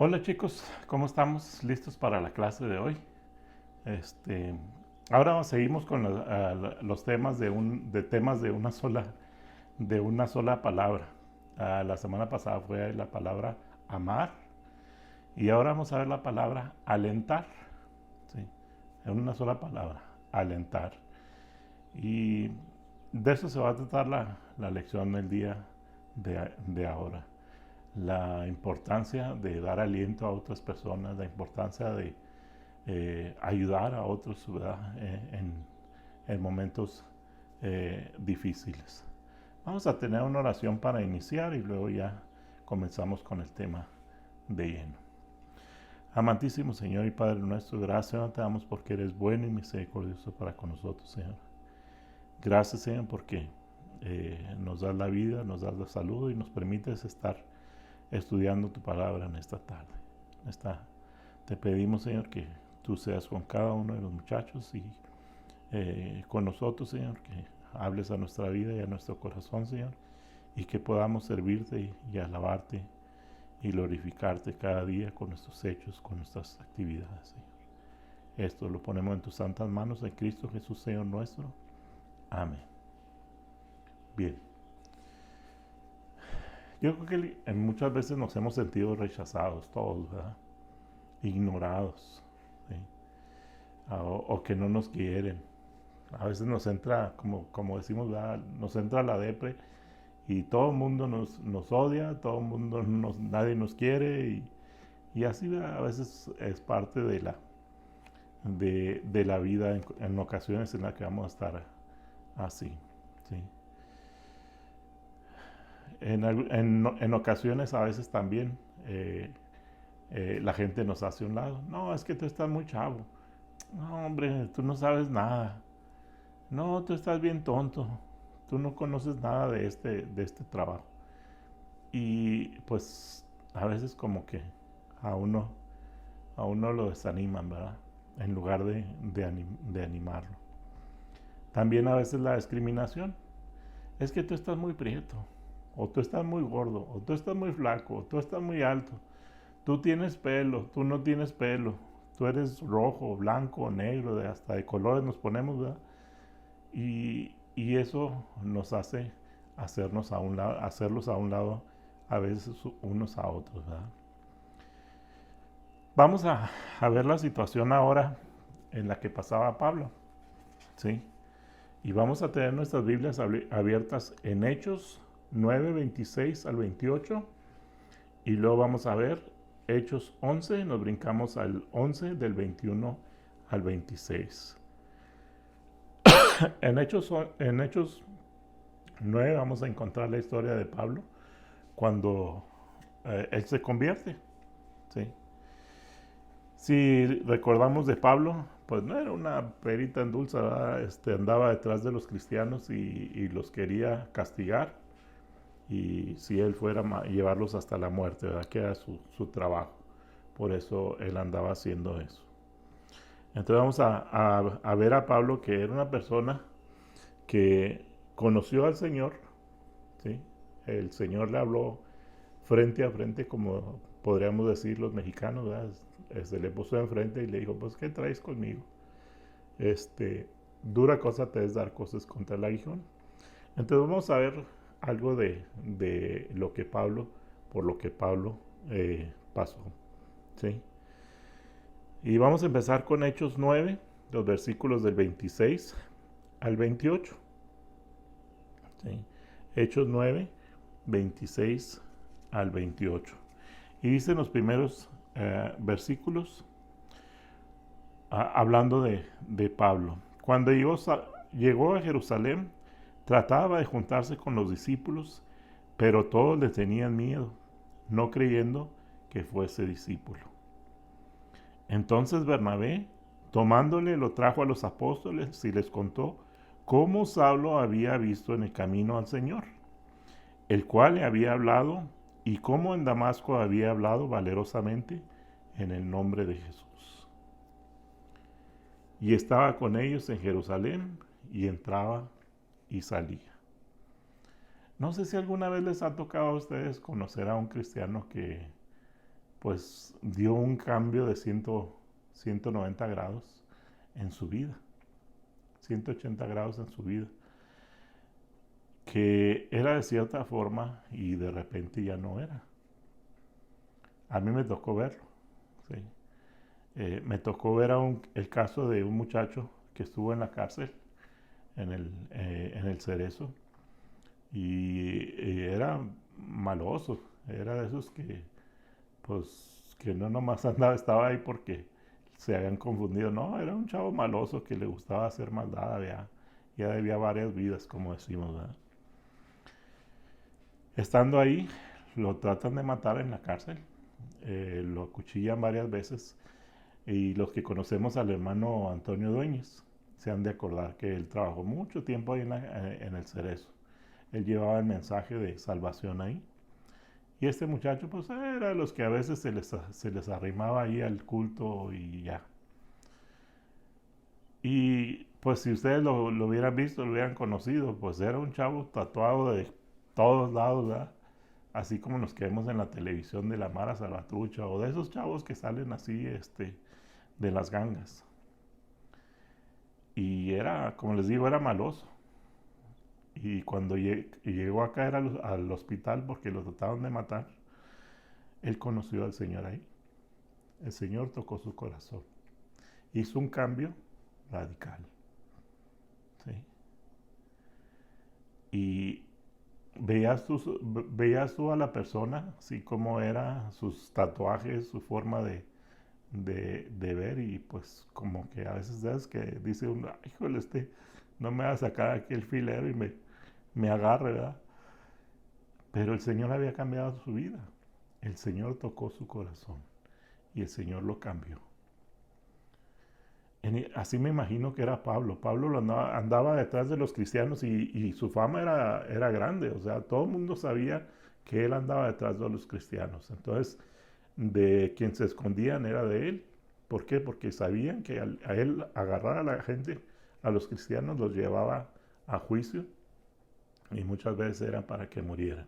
Hola chicos, ¿cómo estamos? ¿Listos para la clase de hoy? Este, Ahora seguimos con los temas de una sola palabra. La semana pasada fue la palabra amar y ahora vamos a ver la palabra alentar. ¿Sí? En una sola palabra, alentar. Y de eso se va a tratar la lección del día de ahora. La importancia de dar aliento a otras personas, la importancia de ayudar a otros, ¿verdad? En momentos difíciles. Vamos a tener una oración para iniciar y luego ya comenzamos con el tema de lleno. Amantísimo Señor y Padre nuestro, gracias te damos porque eres bueno y misericordioso para con nosotros, Señor. Gracias, Señor, porque nos das la vida, nos das la salud y nos permites estar estudiando tu palabra en esta tarde. Te pedimos, Señor, que tú seas con cada uno de los muchachos y con nosotros, Señor, que hables a nuestra vida y a nuestro corazón, Señor, y que podamos servirte y alabarte y glorificarte cada día con nuestros hechos, con nuestras actividades, Señor. Esto lo ponemos en tus santas manos, en Cristo Jesús, Señor nuestro. Amén. Bien. Yo creo que muchas veces nos hemos sentido rechazados todos, ¿verdad? Ignorados, ¿sí? O que no nos quieren. A veces nos entra, como decimos, ¿verdad? Nos entra la depre y todo el mundo nos odia, todo el mundo nadie nos quiere y así, ¿verdad? A veces es parte de la vida en ocasiones en las que vamos a estar así, ¿sí? En ocasiones a veces también la gente nos hace a un lado. No, es que tú estás muy chavo. No, hombre, tú no sabes nada. No, tú estás bien tonto. Tú no conoces nada de este trabajo. Y pues a veces como que a uno, a uno lo desaniman, ¿verdad? En lugar de animarlo. También a veces la discriminación. Es que tú estás muy prieto. O tú estás muy gordo. O tú estás muy flaco. O tú estás muy alto. Tú tienes pelo. Tú no tienes pelo. Tú eres rojo, blanco, negro. Hasta de colores nos ponemos, ¿verdad? Y eso nos hace hacerlos a un lado a veces unos a otros, ¿verdad? Vamos a ver la situación ahora en la que pasaba Pablo, ¿sí? Y vamos a tener nuestras Biblias abiertas en Hechos 9, 26 al 28 y luego vamos a ver Hechos 11, nos brincamos al 11 del 21 al 26. En Hechos 9 vamos a encontrar la historia de Pablo cuando él se convierte, ¿sí? Si recordamos de Pablo, pues no era una perita en dulce, ¿verdad? Andaba detrás de los cristianos y los quería castigar. Y si él fuera a llevarlos hasta la muerte, ¿verdad? Que era su trabajo. Por eso él andaba haciendo eso. Entonces vamos a ver a Pablo, que era una persona que conoció al Señor, ¿sí? El Señor le habló frente a frente, como podríamos decir los mexicanos, ¿verdad? Se le puso enfrente y le dijo, pues, ¿qué traes conmigo? Dura cosa te es dar cosas contra el aguijón. Entonces vamos a ver algo de por lo que Pablo pasó, ¿sí? Y vamos a empezar con Hechos 9, los versículos del 26 al 28, ¿sí? Hechos 9, 26 al 28. Y dicen los primeros versículos, hablando de Pablo. Cuando llegó a Jerusalén, trataba de juntarse con los discípulos, pero todos le tenían miedo, no creyendo que fuese discípulo. Entonces Bernabé, tomándole, lo trajo a los apóstoles y les contó cómo Saulo había visto en el camino al Señor, el cual le había hablado, y cómo en Damasco había hablado valerosamente en el nombre de Jesús. Y estaba con ellos en Jerusalén, y entraba y salía. No sé si alguna vez les ha tocado a ustedes conocer a un cristiano pues dio un cambio de 190 grados en su vida, 180 grados en su vida, que era de cierta forma y de repente ya no era. A mí me tocó verlo, ¿sí? Me tocó ver el caso de un muchacho que estuvo en la cárcel, en el Cerezo, y era maloso, era de esos que, pues, que no nomás estaba ahí porque se habían confundido, no, era un chavo maloso que le gustaba hacer maldad, ya debía varias vidas, como decimos, ¿verdad? Estando ahí, lo tratan de matar en la cárcel, lo acuchillan varias veces, y los que conocemos al hermano Antonio Dueñez se han de acordar que él trabajó mucho tiempo ahí en el Cerezo. Él llevaba el mensaje de salvación ahí. Y este muchacho pues era de los que a veces se les arrimaba ahí al culto y ya. Y pues si ustedes lo hubieran visto, lo hubieran conocido, pues era un chavo tatuado de todos lados, ¿verdad? Así como los que vemos en la televisión de la Mara Salvatrucha o de esos chavos que salen así, de las gangas. Y era, como les digo, era maloso. Y cuando llegó a caer al hospital porque lo trataron de matar, él conoció al Señor ahí. El Señor tocó su corazón. Hizo un cambio radical. ¿Sí? Y veías tú a la persona, así como era, sus tatuajes, su forma de ver, y pues como que a veces sabes que dice uno, híjole, no me va a sacar aquí el filero y me agarre, ¿verdad? Pero el Señor había cambiado su vida. El Señor tocó su corazón y el Señor lo cambió. Así me imagino que era Pablo. Pablo andaba detrás de los cristianos y su fama era grande. O sea, todo el mundo sabía que él andaba detrás de los cristianos. Entonces, de quien se escondían era de él. ¿Por qué? Porque sabían que a él agarrar a la gente, a los cristianos, los llevaba a juicio y muchas veces era para que murieran.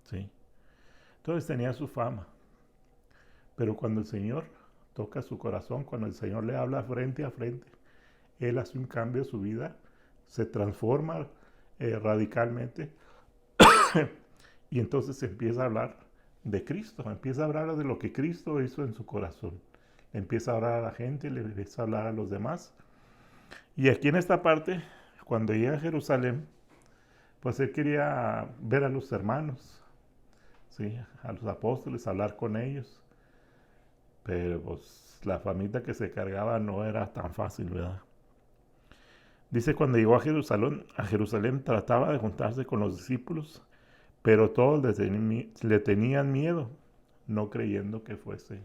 ¿Sí? Entonces tenía su fama. Pero cuando el Señor toca su corazón, cuando el Señor le habla frente a frente, Él hace un cambio en su vida, se transforma radicalmente y entonces empieza a hablar de Cristo, empieza a hablar de lo que Cristo hizo en su corazón. Le empieza a hablar a la gente, le empieza a hablar a los demás. Y aquí en esta parte, cuando llega a Jerusalén, pues él quería ver a los hermanos, ¿sí? A los apóstoles, hablar con ellos. Pero pues la famita que se cargaba no era tan fácil, ¿verdad? Dice, cuando llegó a Jerusalén trataba de juntarse con los discípulos, pero todos le tenían miedo, no creyendo que fuese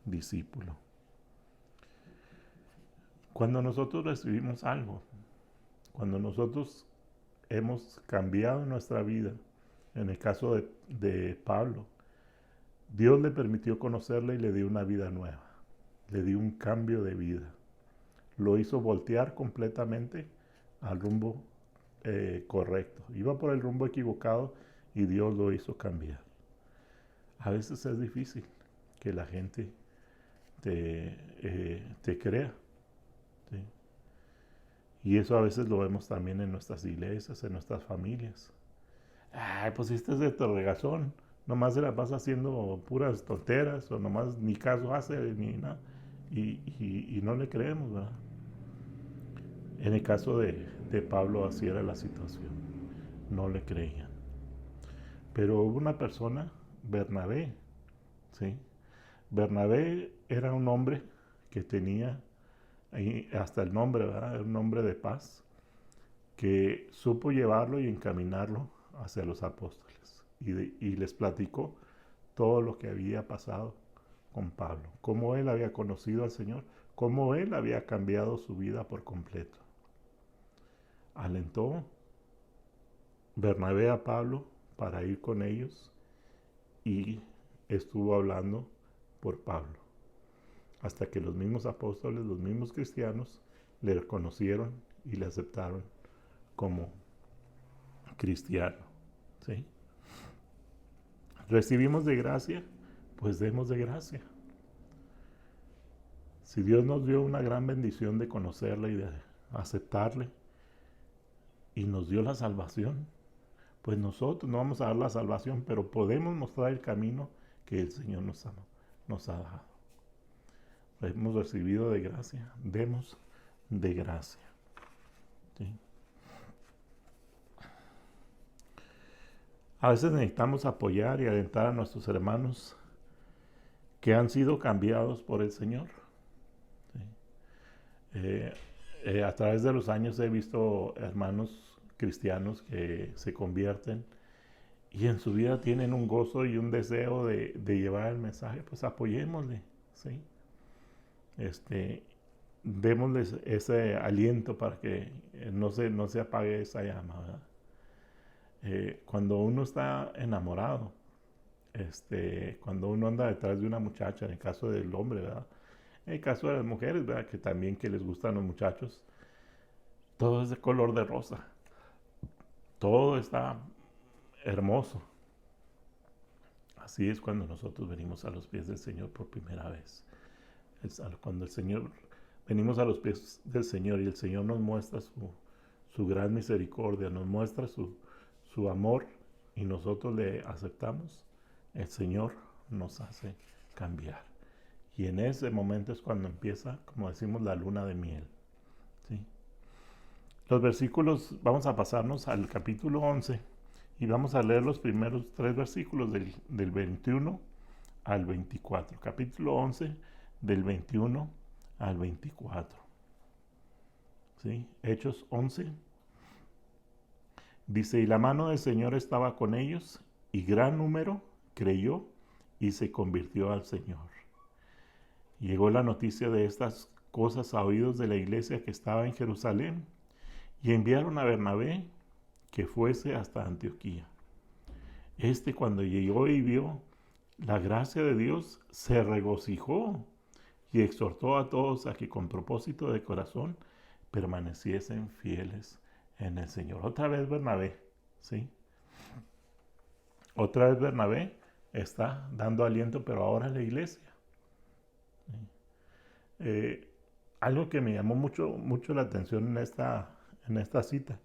discípulo. Cuando nosotros recibimos algo, cuando nosotros hemos cambiado nuestra vida, en el caso de Pablo, Dios le permitió conocerle y le dio una vida nueva, le dio un cambio de vida. Lo hizo voltear completamente al rumbo correcto. Iba por el rumbo equivocado y Dios lo hizo cambiar. A veces es difícil que la gente te crea. ¿Sí? Y eso a veces lo vemos también en nuestras iglesias, en nuestras familias. Ay, pues este es de regazón, nomás se la pasa haciendo puras tonteras, o nomás ni caso hace, ni nada. Y no le creemos, ¿verdad? En el caso de Pablo así era la situación, no le creían. Pero hubo una persona, Bernabé, ¿sí? Bernabé era un hombre que tenía, ahí hasta el nombre, ¿verdad? Era un hombre de paz, que supo llevarlo y encaminarlo hacia los apóstoles. Y les platicó todo lo que había pasado con Pablo, cómo él había conocido al Señor, cómo él había cambiado su vida por completo. Alentó Bernabé a Pablo para ir con ellos y estuvo hablando por Pablo, hasta que los mismos apóstoles, los mismos cristianos, le reconocieron y le aceptaron como cristiano. ¿Sí? Recibimos de gracia pues demos de gracia. Si Dios nos dio una gran bendición de conocerle y de aceptarle y nos dio la salvación, pues nosotros no vamos a dar la salvación, pero podemos mostrar el camino que el Señor nos ha dado. Hemos recibido de gracia, demos de gracia. ¿Sí? A veces necesitamos apoyar y alentar a nuestros hermanos que han sido cambiados por el Señor. ¿Sí? A través de los años he visto hermanos cristianos que se convierten y en su vida tienen un gozo y un deseo de llevar el mensaje. Pues apoyémosle, ¿sí? Démosles ese aliento para que no se apague esa llama, ¿verdad? Cuando uno está enamorado, cuando uno anda detrás de una muchacha, en el caso del hombre, ¿verdad? En el caso de las mujeres, ¿verdad? Que también que les gustan los muchachos, todo es de color de rosa, todo está hermoso. Así es cuando nosotros venimos a los pies del Señor por primera vez. Cuando venimos a los pies del Señor y el Señor nos muestra su gran misericordia, nos muestra su amor y nosotros le aceptamos, el Señor nos hace cambiar. Y en ese momento es cuando empieza, como decimos, la luna de miel. ¿Sí? Los versículos, vamos a pasarnos al capítulo 11 y vamos a leer los primeros 3 versículos del 21 al 24. Capítulo 11, del 21 al 24. ¿Sí? Hechos 11. Dice, y la mano del Señor estaba con ellos, y gran número creyó y se convirtió al Señor. Llegó la noticia de estas cosas a oídos de la iglesia que estaba en Jerusalén, y enviaron a Bernabé que fuese hasta Antioquía. Cuando llegó y vio la gracia de Dios, se regocijó y exhortó a todos a que con propósito de corazón permaneciesen fieles en el Señor. Otra vez Bernabé, ¿sí? Otra vez Bernabé está dando aliento, pero ahora a la iglesia. Algo que me llamó mucho la atención en esta cita.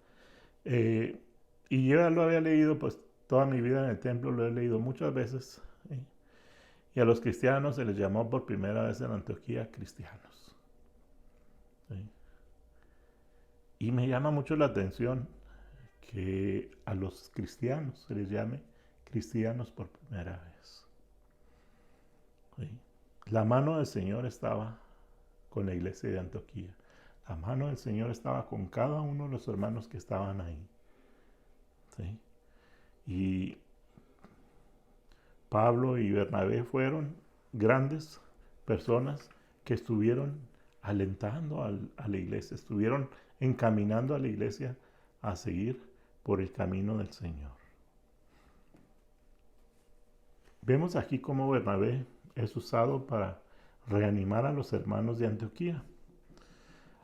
Y yo ya lo había leído pues toda mi vida en el templo, lo he leído muchas veces. ¿Sí? Y a los cristianos se les llamó por primera vez en Antioquía cristianos. ¿Sí? Y me llama mucho la atención que a los cristianos se les llame cristianos por primera vez. ¿Sí? La mano del Señor estaba con la iglesia de Antioquía. La mano del Señor estaba con cada uno de los hermanos que estaban ahí. ¿Sí? Y Pablo y Bernabé fueron grandes personas que estuvieron alentando a la iglesia, estuvieron encaminando a la iglesia a seguir por el camino del Señor. Vemos aquí cómo Bernabé es usado para reanimar a los hermanos de Antioquía.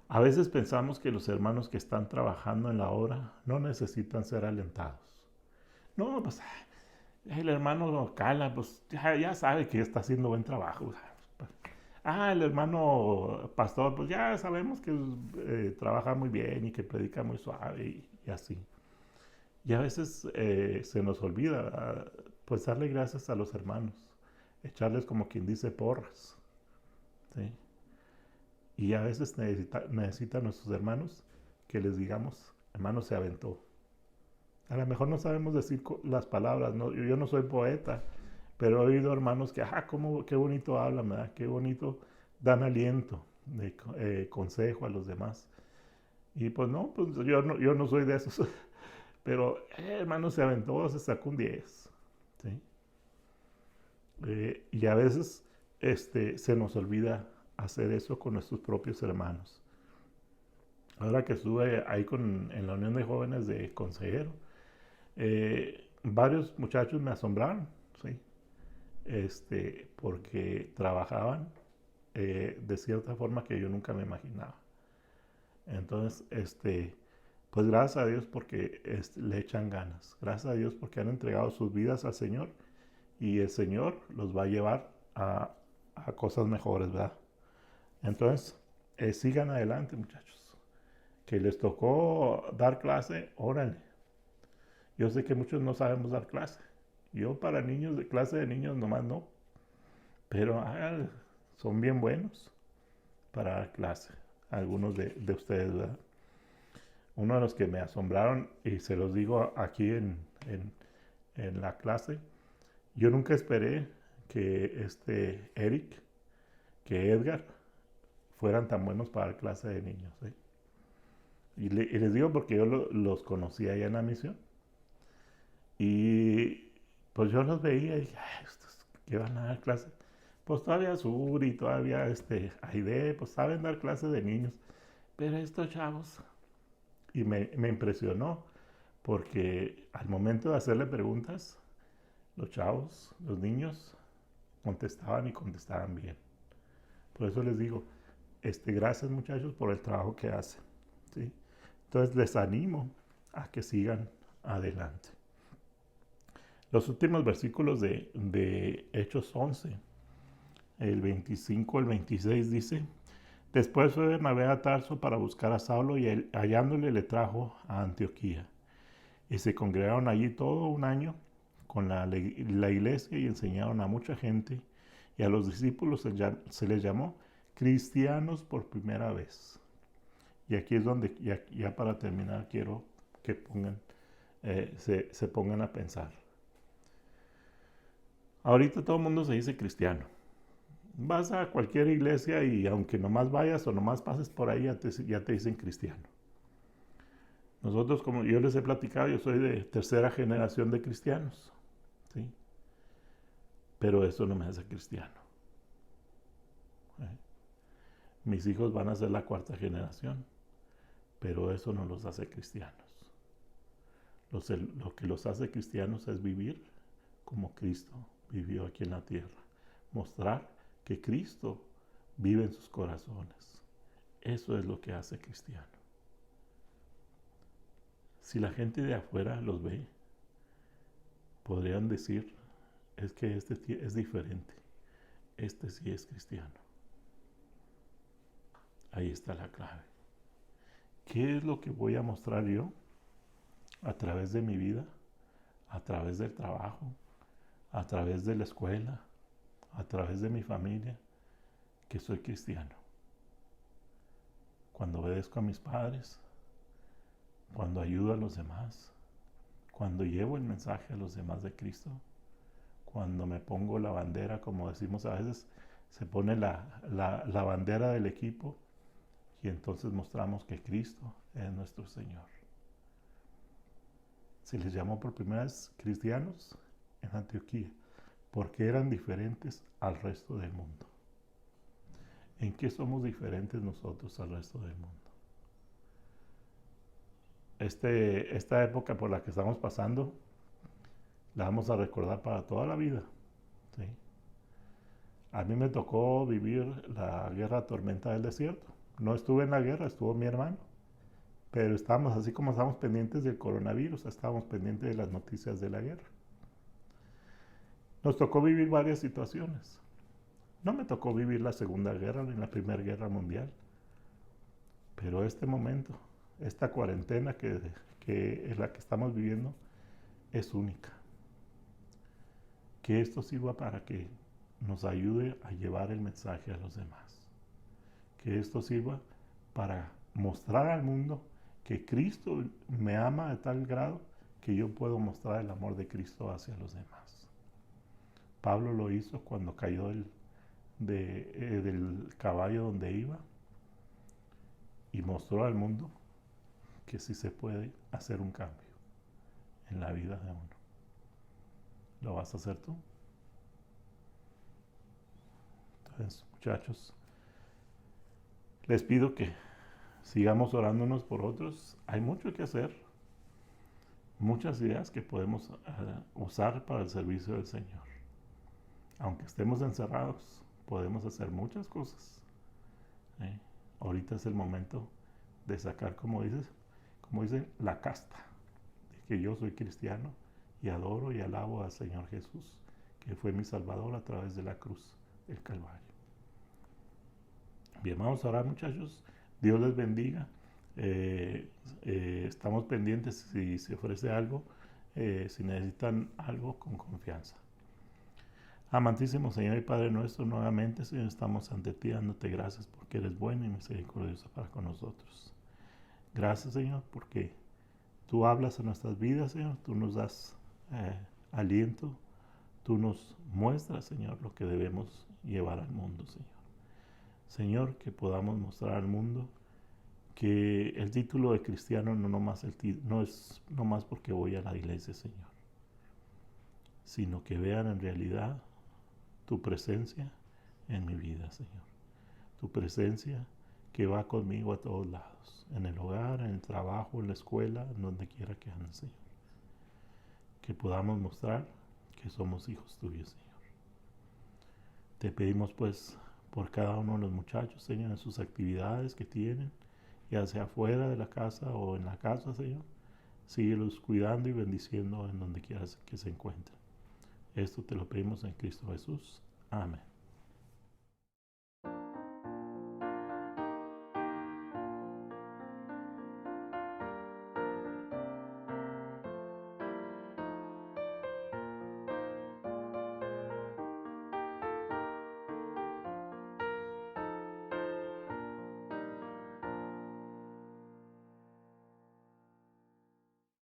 A veces pensamos que los hermanos que están trabajando en la obra no necesitan ser alentados. No, pues el hermano Cala, pues ya sabe que está haciendo buen trabajo. El hermano pastor, pues ya sabemos que trabaja muy bien y que predica muy suave y así. Y a veces se nos olvida, pues darle gracias a los hermanos, echarles como quien dice porras. ¿Sí? Y a veces necesitan nuestros hermanos que les digamos, hermano se aventó. A lo mejor no sabemos decir las palabras, ¿no? Yo no soy poeta, pero he oído hermanos que, qué bonito hablan, ¿verdad? Qué bonito dan aliento, consejo a los demás. Y pues no, pues yo no soy de esos, pero hermano se aventó, se sacó un 10. ¿Sí? Y a veces se nos olvida hacer eso con nuestros propios hermanos. Ahora que estuve ahí en la Unión de Jóvenes de consejero, varios muchachos me asombraron, ¿sí? Porque trabajaban de cierta forma que yo nunca me imaginaba. Entonces, pues gracias a Dios porque le echan ganas, gracias a Dios porque han entregado sus vidas al Señor y el Señor los va a llevar a cosas mejores, ¿verdad? Entonces, sigan adelante, muchachos. Que les tocó dar clase, órale. Yo sé que muchos no sabemos dar clase. Yo para niños, de clase de niños nomás no. Pero son bien buenos para dar clase. Algunos de ustedes, ¿verdad? Uno de los que me asombraron, y se los digo aquí en la clase, yo nunca esperé que Eric, que Edgar, fueran tan buenos para dar clase de niños. ¿Sí? Y les digo porque yo los conocí allá en la misión. Y pues yo los veía y dije, estos que van a dar clase. Pues todavía Suri, todavía Aide, pues saben dar clase de niños. Pero estos chavos, y me impresionó, porque al momento de hacerle preguntas, los chavos, los niños, contestaban y contestaban bien. Por eso les digo, gracias muchachos por el trabajo que hacen. ¿Sí? Entonces les animo a que sigan adelante. Los últimos versículos de Hechos 11, el 25 al 26 dice, después fue Bernabé a Tarso para buscar a Saulo y él, hallándole le trajo a Antioquía. Y se congregaron allí todo un año con la iglesia y enseñaron a mucha gente y a los discípulos se les llamó cristianos por primera vez. Y aquí es donde ya para terminar quiero que se pongan a pensar. Ahorita todo el mundo se dice cristiano. Vas a cualquier iglesia y aunque nomás vayas o nomás pases por ahí, ya te dicen cristiano. Nosotros, como yo les he platicado, yo soy de tercera generación de cristianos. ¿Sí? Pero eso no me hace cristiano. Mis hijos van a ser la cuarta generación, pero eso no los hace cristianos. Lo que los hace cristianos es vivir como Cristo vivió aquí en la tierra. Mostrar que Cristo vive en sus corazones. Eso es lo que hace cristiano. Si la gente de afuera los ve, podrían decir, es que este es diferente. Este sí es cristiano. Ahí está la clave. ¿Qué es lo que voy a mostrar yo a través de mi vida, a través del trabajo, a través de la escuela, a través de mi familia, que soy cristiano? Cuando obedezco a mis padres, cuando ayudo a los demás, cuando llevo el mensaje a los demás de Cristo, cuando me pongo la bandera, como decimos a veces, se pone la bandera del equipo y entonces mostramos que Cristo es nuestro Señor. Se les llamó por primera vez cristianos en Antioquía, porque eran diferentes al resto del mundo. ¿En qué somos diferentes nosotros al resto del mundo? Esta época por la que estamos pasando, la vamos a recordar para toda la vida. ¿Sí? A mí me tocó vivir la guerra tormenta del desierto. No estuve en la guerra, estuvo mi hermano. Pero estábamos, así como estábamos pendientes del coronavirus, estábamos pendientes de las noticias de la guerra. Nos tocó vivir varias situaciones. No me tocó vivir la Segunda Guerra ni la Primera Guerra Mundial. Pero este momento, esta cuarentena que es la que estamos viviendo, es única. Que esto sirva para que nos ayude a llevar el mensaje a los demás. Que esto sirva para mostrar al mundo que Cristo me ama de tal grado que yo puedo mostrar el amor de Cristo hacia los demás. Pablo lo hizo cuando cayó del caballo donde iba y mostró al mundo que sí se puede hacer un cambio en la vida de uno. ¿Lo vas a hacer tú? Entonces, muchachos, les pido que sigamos orando unos por otros. Hay mucho que hacer, muchas ideas que podemos usar para el servicio del Señor. Aunque estemos encerrados, podemos hacer muchas cosas. Ahorita es el momento de sacar, como dice, la casta, de que yo soy cristiano y adoro y alabo al Señor Jesús, que fue mi Salvador a través de la cruz del Calvario. Bien, vamos a orar, muchachos. Dios les bendiga. Estamos pendientes si se ofrece algo, si necesitan algo, con confianza. Amantísimo Señor y Padre nuestro, nuevamente, Señor, estamos ante ti dándote gracias porque eres bueno y misericordioso para con nosotros. Gracias, Señor, porque tú hablas en nuestras vidas, Señor, tú nos das aliento, tú nos muestras, Señor, lo que debemos llevar al mundo, Señor. Señor, que podamos mostrar al mundo que el título de cristiano no es nomás porque voy a la iglesia, Señor, sino que vean en realidad tu presencia en mi vida, Señor. Tu presencia que va conmigo a todos lados, en el hogar, en el trabajo, en la escuela, en donde quiera que ande, Señor. Que podamos mostrar que somos hijos tuyos, Señor. Te pedimos pues por cada uno de los muchachos, Señor, en sus actividades que tienen, ya sea fuera de la casa o en la casa, Señor. Síguelos cuidando y bendiciendo en donde quieras que se encuentren. Esto te lo pedimos en Cristo Jesús. Amén.